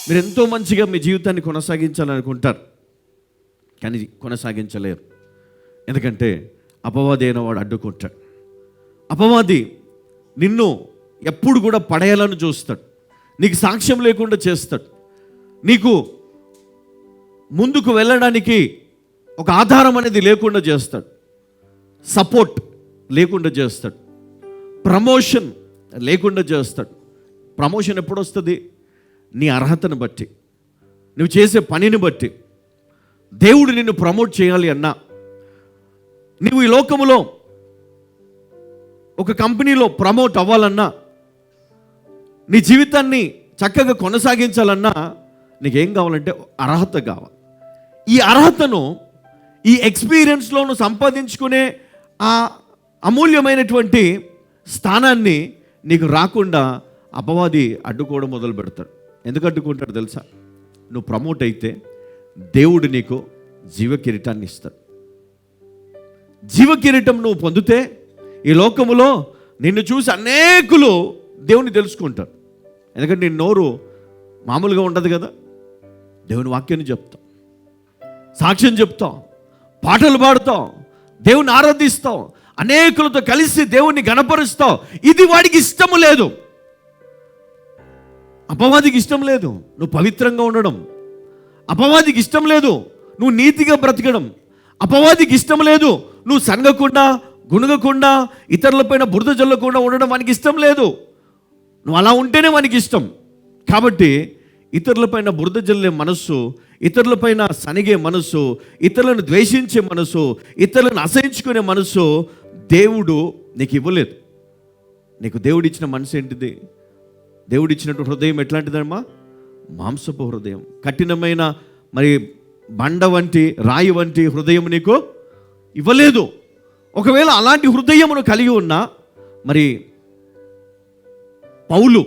మీరు ఎంతో మంచిగా మీ జీవితాన్ని కొనసాగించాలనుకుంటారు, కానీ కొనసాగించలేరు. ఎందుకంటే అపవాది అయిన వాడు అడ్డుకుంటాడు. అపవాది నిన్ను ఎప్పుడు కూడా పడేయాలని చూస్తాడు, నీకు సాక్ష్యం లేకుండా చేస్తాడు, నీకు ముందుకు వెళ్ళడానికి ఒక ఆధారం అనేది లేకుండా చేస్తాడు, సపోర్ట్ లేకుండా చేస్తాడు, ప్రమోషన్ లేకుండా చేస్తాడు. ప్రమోషన్ ఎప్పుడు వస్తుంది? నీ అర్హతను బట్టి, నువ్వు చేసే పనిని బట్టి. దేవుడు నిన్ను ప్రమోట్ చేయాలి అన్నా, నువ్వు ఈ లోకములో ఒక కంపెనీలో ప్రమోట్ అవ్వాలన్నా, నీ జీవితాన్ని చక్కగా కొనసాగించాలన్నా నీకేం కావాలంటే అర్హత కావాలి. ఈ అర్హతను ఈ ఎక్స్పీరియన్స్లో నువ్వు సంపాదించుకునే ఆ అమూల్యమైనటువంటి స్థానాన్ని నీకు రాకుండా అపవాది అడ్డుకోవడం మొదలు పెడతాడు. ఎందుకు అడ్డుకుంటాడు తెలుసా? నువ్వు ప్రమోట్ అయితే దేవుడు నీకు జీవ కిరీటాన్ని ఇస్తాడు. జీవ కిరీటం నువ్వు పొందితే ఈ లోకములో నిన్ను చూసి అనేకులు దేవుని తెలుసుకుంటారు. ఎందుకంటే నీ నోరు మామూలుగా ఉండదు కదా. దేవుని వాక్యాన్ని చెప్తావు, సాక్ష్యం చెప్తావు, పాటలు పాడుతావు, దేవుని ఆరాధిస్తావు, అనేకులతో కలిసి దేవుణ్ణి గణపరుస్తావు. ఇది వాడికి ఇష్టము లేదు, అపవాదికి ఇష్టం లేదు నువ్వు పవిత్రంగా ఉండడం, అపవాదికి ఇష్టం లేదు నువ్వు నీతిగా బ్రతకడం, అపవాదికి ఇష్టం లేదు నువ్వు సనగకుండా గుణగకుండా ఇతరులపైన బురద జల్లకుండా ఉండడం వానికి ఇష్టం లేదు. నువ్వు అలా ఉంటేనే వానికి ఇష్టం. కాబట్టి ఇతరులపైన బురద జల్లే మనస్సు, ఇతరులపైన సనిగే మనస్సు, ఇతరులను ద్వేషించే మనస్సు, ఇతరులను అసహించుకునే మనస్సు దేవుడు నీకు ఇవ్వలేదు. నీకు దేవుడిచ్చిన మనసు ఏంటిది? దేవుడిచ్చినట్టు హృదయం ఎట్లాంటిదమ్మా? మాంసపు హృదయం, కఠినమైన మరి బండ వంటి రాయి వంటి హృదయం నీకు ఇవ్వలేదు. ఒకవేళ అలాంటి హృదయమును కలిగి ఉన్నా, మరి పౌలు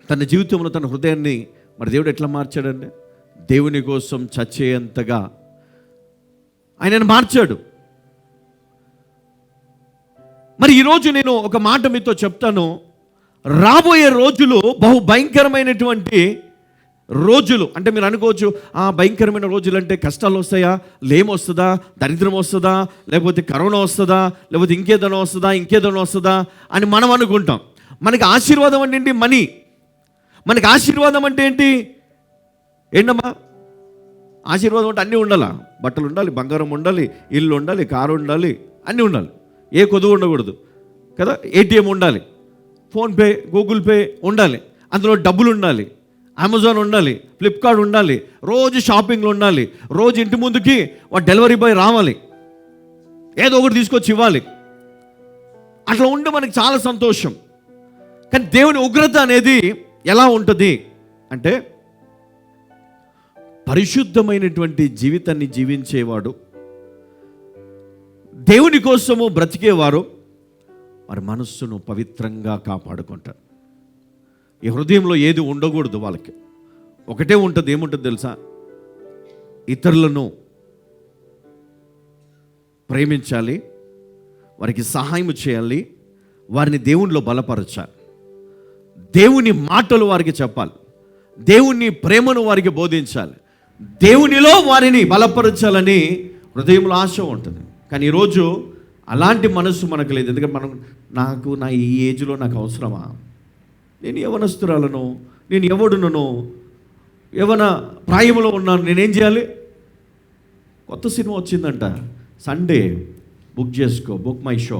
తన జీవితంలో తన హృదయాన్ని మరి దేవుడు ఎట్లా మార్చాడంటే దేవుని కోసం చచ్చేంతగా ఆయనను మార్చాడు. మరి ఈరోజు నేను ఒక మాట మీతో చెప్తాను. రాబోయే రోజులు బహు భయంకరమైనటువంటి రోజులు. అంటే మీరు అనుకోవచ్చు, భయంకరమైన రోజులు అంటే కష్టాలు వస్తాయా, లేమి వస్తుందా, దరిద్రం వస్తుందా, లేకపోతే కరోనా వస్తుందా, లేకపోతే ఇంకేదైనా వస్తుందా అని మనం అనుకుంటాం. మనకి ఆశీర్వాదం అంటే ఏంటి? మనీ. మనకి ఆశీర్వాదం అంటే ఏంటమ్మా? ఆశీర్వాదం అంటే అన్నీ ఉండాలా? బట్టలు ఉండాలి, బంగారం ఉండాలి, ఇల్లు ఉండాలి, కారు ఉండాలి, అన్నీ ఉండాలి. ఏ కొదువు ఉండకూడదు కదా. ఏటీఎం ఉండాలి, ఫోన్పే, గూగుల్ పే ఉండాలి, అందులో డబ్బులు ఉండాలి, అమెజాన్ ఉండాలి, ఫ్లిప్కార్ట్ ఉండాలి, రోజు షాపింగ్లు ఉండాలి, రోజు ఇంటి ముందుకి డెలివరీ బాయ్ రావాలి, ఏదో ఒకటి తీసుకొచ్చి ఇవ్వాలి. అట్లా ఉంటే మనకి చాలా సంతోషం. కానీ దేవుని ఉగ్రత అనేది ఎలా ఉంటుంది అంటే, పరిశుద్ధమైనటువంటి జీవితాన్ని జీవించేవాడు, దేవుని కోసము బ్రతికేవారు వారి మనస్సును పవిత్రంగా కాపాడుకుంటారు. ఈ హృదయంలో ఏది ఉండకూడదు వాళ్ళకి. ఒకటే ఉంటుంది. ఏముంటుంది తెలుసా? ఇతరులను ప్రేమించాలి, వారికి సహాయం చేయాలి, వారిని దేవునిలో బలపరచాలి, దేవుని మాటలు వారికి చెప్పాలి, దేవుని ప్రేమను వారికి బోధించాలి, దేవునిలో వారిని బలపరచాలని హృదయంలో ఆశ ఉంటుంది. కానీ ఈరోజు అలాంటి మనస్సు మనకు లేదు. ఎందుకంటే నా ఈ ఏజ్లో నాకు అవసరమా? నేను యవనస్తురాలను, నేను ఎవడునను, యవన ప్రాయంలో ఉన్నాను, నేనేం చేయాలి? కొత్త సినిమా వచ్చిందంట, సండే బుక్ చేసుకో, బుక్ మై షో.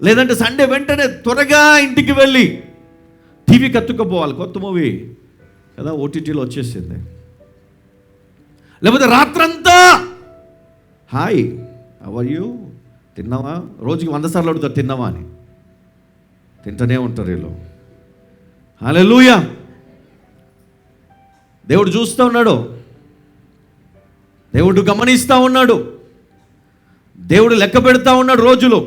లేదంటే సండే వెంటనే త్వరగా ఇంటికి వెళ్ళి టీవీకి అతుక్కపోవాలి, కొత్త మూవీ కదా ఓటీటీలో వచ్చేసింది. లేకపోతే రాత్రంతా హాయ్ హౌ ఆర్ యూ, తిన్నావా? రోజుకి 100 సార్లు అడుగుతారు తిన్నావా అని. తింటూనే ఉంటారు వీళ్ళు. హల్లెలూయా. దేవుడు చూస్తూ ఉన్నాడు, దేవుడు గమనిస్తూ ఉన్నాడు, దేవుడు లెక్క పెడతా ఉన్నాడు రోజులు.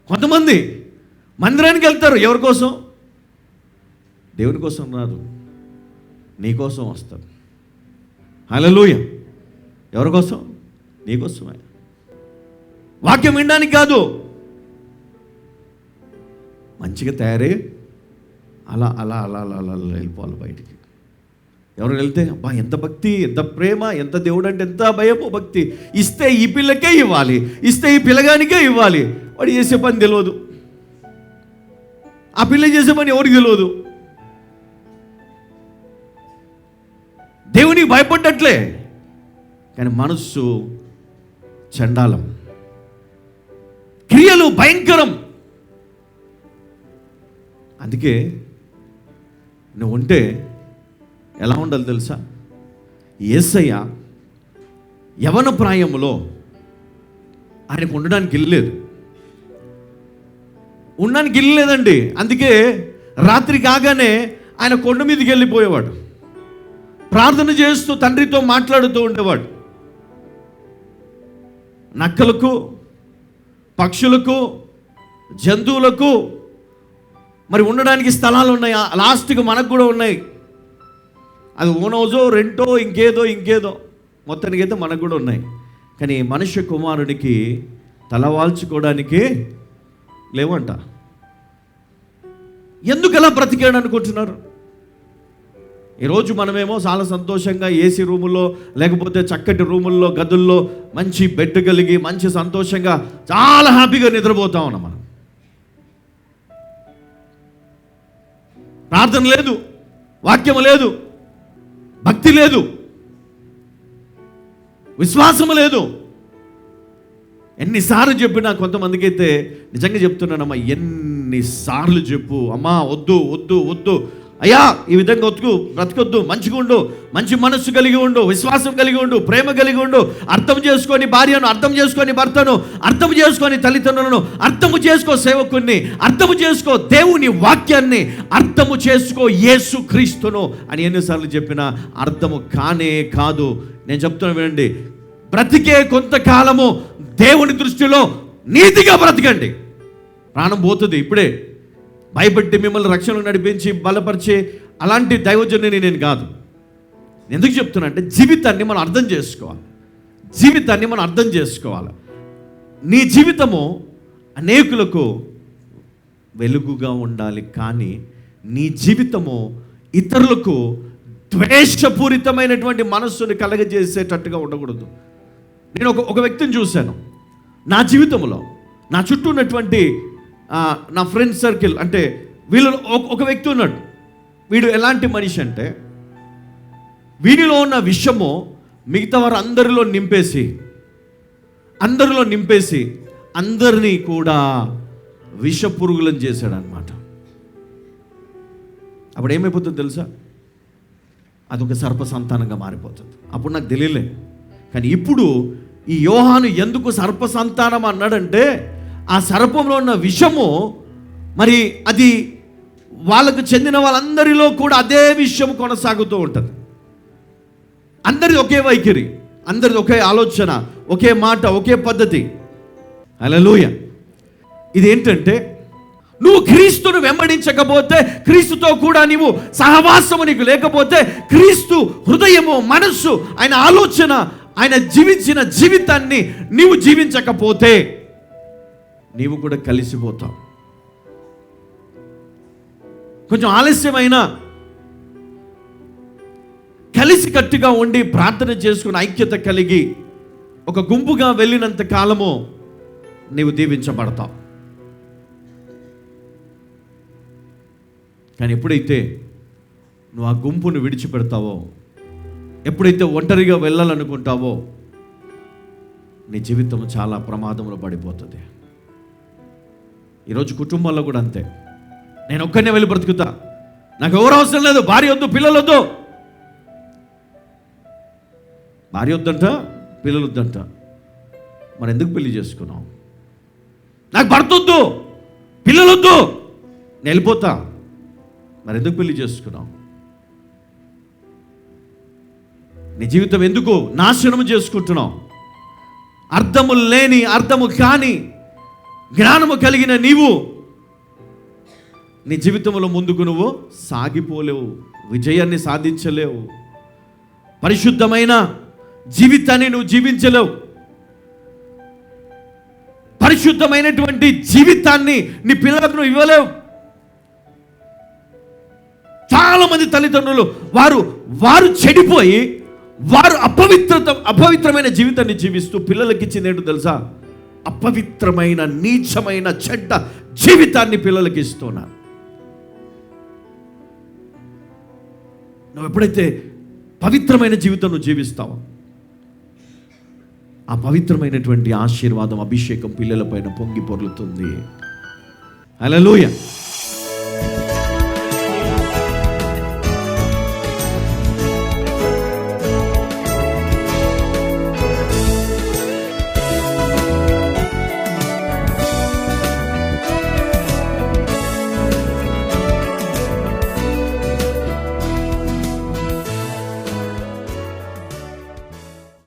కొంతమంది మందిరానికి వెళ్తారు, ఎవరి కోసం? దేవుని కోసం రాదు, నీ కోసం వస్తారు. హల్లెలూయా. ఎవరి కోసం? నీకోసమే. వాక్యం వినడానికి కాదు, మంచిగా తయారై అలా అలా అలా అలా అలా వెళ్ళిపోవాలి బయటికి. ఎవరు వెళ్తే అబ్బా ఎంత భక్తి, ఎంత ప్రేమ, ఎంత దేవుడు అంటే ఎంత భయము, భక్తి. ఇస్తే ఈ పిల్లకే ఇవ్వాలి, ఇస్తే ఈ పిల్లగానికే ఇవ్వాలి. వాడు చేసే పని తెలియదు, ఆ పిల్ల చేసే పని ఎవరికి తెలియదు. దేవునికి భయపడ్డట్లే, కానీ మనస్సు చండాలం, క్రియలు భయంకరం. అందుకే నువ్వు ఉంటే ఎలా ఉండాలి తెలుసా? యేసయ్య యవన ప్రాయములో ఆయనకు ఉండడానికి ఇల్లేదు, ఉండడానికి ఇల్లేదండి. అందుకే రాత్రి కాగానే ఆయన కొండ మీదకి వెళ్ళిపోయేవాడు, ప్రార్థన చేస్తూ తండ్రితో మాట్లాడుతూ ఉండేవాడు. నక్కలకు, పక్షులకు, జంతువులకు మరి ఉండడానికి స్థలాలు ఉన్నాయి. లాస్ట్కి మనకు కూడా ఉన్నాయి. అది ఓనోజో రెంటో ఇంకేదో మొత్తానికైతే మనకు కూడా ఉన్నాయి. కానీ మనుష్య కుమారుడికి తలవాల్చుకోవడానికి లేవంట. ఎందుకు అలా బ్రతికాడు అనుకుంటున్నారు? ఈరోజు మనమేమో చాలా సంతోషంగా ఏసీ రూముల్లో, లేకపోతే చక్కటి రూముల్లో, గదుల్లో మంచి బెడ్ కలిగి మంచి సంతోషంగా చాలా హ్యాపీగా నిద్రపోతా ఉన్నాం. మనం ప్రార్థన లేదు, వాక్యం లేదు, భక్తి లేదు, విశ్వాసం లేదు. ఎన్నిసార్లు చెప్పినా కొంతమందికి అయితే నిజంగా చెప్తున్నానమ్మా, ఎన్నిసార్లు చెప్పు అమ్మా, వద్దు వద్దు వద్దు అయ్యా, ఈ విధంగా బ్రతకొద్దు, మంచిగా ఉండు, మంచి మనస్సు కలిగి ఉండు, విశ్వాసం కలిగి ఉండు, ప్రేమ కలిగి ఉండు, అర్థం చేసుకొని భార్యను, అర్థం చేసుకొని భర్తను, అర్థం చేసుకొని తల్లిదండ్రులను, అర్థము చేసుకో సేవకుణ్ణి, అర్థము చేసుకో దేవుని వాక్యాన్ని, అర్థము చేసుకో యేసు క్రీస్తును అని ఎన్నిసార్లు చెప్పినా అర్థము కానే కాదు. నేను చెప్తున్నా వినండి, బ్రతికే కొంతకాలము దేవుని దృష్టిలో నీతిగా బ్రతకండి. ప్రాణం పోతుంది ఇప్పుడే. భయపెట్టి మిమ్మల్ని రక్షణకు నడిపించి బలపరిచే అలాంటి దైవజనుని నేను కాదు. ఎందుకు చెప్తున్నా అంటే జీవితాన్ని మనం అర్థం చేసుకోవాలి. జీవితాన్ని మనం అర్థం చేసుకోవాలి. నీ జీవితము అనేకులకు వెలుగుగా ఉండాలి, కానీ నీ జీవితము ఇతరులకు ద్వేషపూరితమైనటువంటి మనస్సుని కలగజేసేటట్టుగా ఉండకూడదు. నేను ఒక వ్యక్తిని చూశాను నా జీవితంలో. నా చుట్టూ ఉన్నటువంటి నా ఫ్రెండ్ సర్కిల్ అంటే వీళ్ళు ఒక వ్యక్తి ఉన్నాడు. వీడు ఎలాంటి మనిషి అంటే వీడిలో ఉన్న విషము మిగతా వారు అందరిలో నింపేసి అందరినీ కూడా విషపురుగులను చేశాడు అనమాట. అప్పుడు ఏమైపోతుంది తెలుసా? అదొక సర్ప సంతానంగా మారిపోతుంది. అప్పుడు నాకు తెలియలే. కానీ ఇప్పుడు ఈ యోహాను ఎందుకు సర్ప సంతానం అన్నాడంటే ఆ సర్పంలో ఉన్న విషము మరి అది వాళ్ళకు చెందిన వాళ్ళందరిలో కూడా అదే విషయం కొనసాగుతూ ఉంటుంది. అందరిది ఒకే వైఖరి, అందరిది ఒకే ఆలోచన, ఒకే మాట, ఒకే పద్ధతి. హల్లెలూయా. ఇదేంటంటే నువ్వు క్రీస్తును వెంబడించకపోతే, క్రీస్తుతో కూడా నీవు సహవాసము నీకు లేకపోతే, క్రీస్తు హృదయము, మనస్సు, ఆయన ఆలోచన, ఆయన జీవించిన జీవితాన్ని నీవు జీవించకపోతే నీవు కూడా కలిసిపోతావు. కొంచెం ఆలస్యమైనా కలిసి కట్టుగా ఉండి ప్రార్థన చేసుకుని ఐక్యత కలిగి ఒక గుంపుగా వెళ్ళినంత కాలము నీవు దీవించబడతావు. కానీ ఎప్పుడైతే నువ్వు ఆ గుంపును విడిచిపెడతావో, ఎప్పుడైతే ఒంటరిగా వెళ్ళాలనుకుంటావో, నీ జీవితం చాలా ప్రమాదంలో పడిపోతుంది. ఈరోజు కుటుంబాల్లో కూడా అంతే. నేను ఒక్కనే వెళ్ళి బ్రతుకుతా, నాకు ఎవరు అవసరం లేదు, భార్య వద్దు, పిల్లలు వద్దు. భార్య వద్దంట, పిల్లలు వద్దంట. మరి ఎందుకు పెళ్లి చేసుకున్నావు? నాకు భర్త వద్దు, పిల్లలు వద్దు, నేను వెళ్ళిపోతా. మరి ఎందుకు పెళ్లి చేసుకున్నావు? నీ జీవితం ఎందుకు నాశనం చేసుకుంటున్నావు? అర్థము కాని జ్ఞానము కలిగిన నీవు నీ జీవితంలో ముందుకు నువ్వు సాగిపోలేవు, విజయాన్ని సాధించలేవు, పరిశుద్ధమైన జీవితాన్ని నువ్వు జీవించలేవు. పరిశుద్ధమైనటువంటి జీవితాన్ని నీ పిల్లలకు నువ్వు ఇవ్వలేవు. చాలా మంది తల్లిదండ్రులు వారు చెడిపోయి వారు అపవిత్రమైన జీవితాన్ని జీవిస్తూ పిల్లలకి ఇచ్చింది ఏంటో తెలుసా? అపవిత్రమైన, నీచమైన, చెడ్డ జీవితాన్ని పిల్లలకి ఇస్తున్నారు. నువ్వు ఎప్పుడైతే పవిత్రమైన జీవితం నువ్వు జీవిస్తావో ఆ పవిత్రమైనటువంటి ఆశీర్వాదం, అభిషేకం పిల్లల పైన పొంగి పొర్లుతుంది. హల్లెలూయా.